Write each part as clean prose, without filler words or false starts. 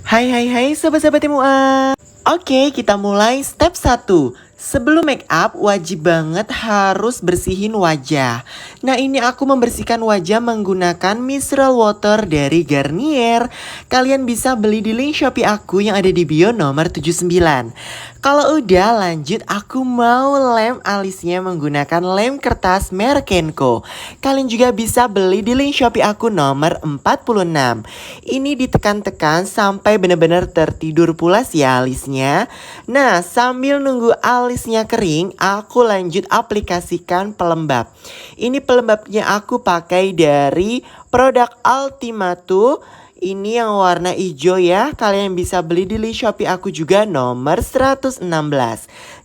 Hai sobat-sobat MUA. Oke, kita mulai step 1. Sebelum make up, wajib banget harus bersihin wajah. Nah, ini aku membersihkan wajah menggunakan micellar water dari Garnier. Kalian bisa beli di link Shopee aku yang ada di bio nomor 79. Kalau udah lanjut, aku mau lem alisnya menggunakan lem kertas merek Kenko. Kalian juga bisa beli di link Shopee aku nomor 46. Ini ditekan-tekan sampai benar-benar tertidur pulas ya alisnya. Nah, sambil nunggu alisnya kering, aku lanjut aplikasikan pelembab. Ini pelembabnya aku pakai dari produk Ultimato. Ini yang warna hijau ya. Kalian bisa beli di link Shopee aku juga nomor 116.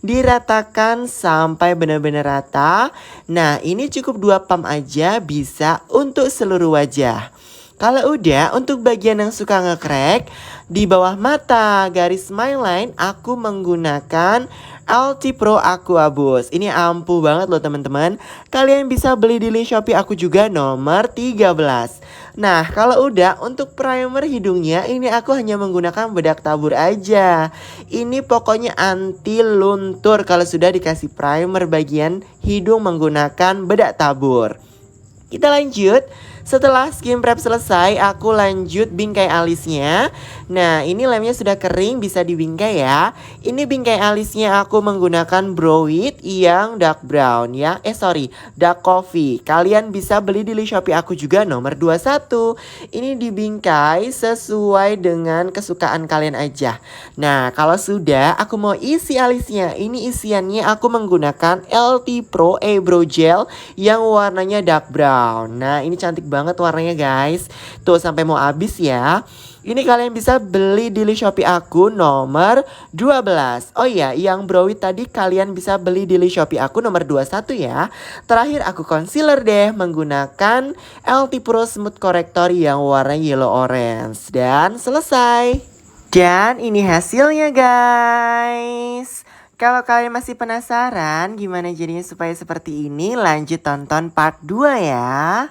Diratakan sampai benar-benar rata. Nah, ini cukup 2 pump aja bisa untuk seluruh wajah. Kalau udah, untuk bagian yang suka nge-crack, di bawah mata garis smile line aku menggunakan LT Pro Aqua Boost. Ini ampuh banget loh teman-teman. Kalian bisa beli di link Shopee aku juga nomor 13. Nah, kalau udah untuk primer hidungnya, ini aku hanya menggunakan bedak tabur aja. Ini pokoknya anti luntur kalau sudah dikasih primer bagian hidung menggunakan bedak tabur. Kita lanjut. Setelah skin prep selesai, aku lanjut bingkai alisnya. Nah, ini lemnya sudah kering, bisa dibingkai ya. Ini bingkai alisnya aku menggunakan brow wit yang dark brown ya. Dark coffee. Kalian bisa beli di link Shopee aku juga nomor 21. Ini dibingkai sesuai dengan kesukaan kalian aja. Nah, kalau sudah, aku mau isi alisnya. Ini isiannya aku menggunakan LT Pro Eyebrow Gel yang warnanya dark brown. Nah, ini cantik banget warnanya guys. Tuh sampai mau habis ya. Ini kalian bisa beli di link Shopee aku nomor 12. Oh iya, yang brow wit tadi kalian bisa beli di link Shopee aku nomor 21 ya. Terakhir aku concealer deh menggunakan LT Pro Smooth Corrector yang warna yellow orange. Dan selesai. Dan ini hasilnya guys. Kalau kalian masih penasaran gimana jadinya supaya seperti ini, lanjut tonton part 2 ya.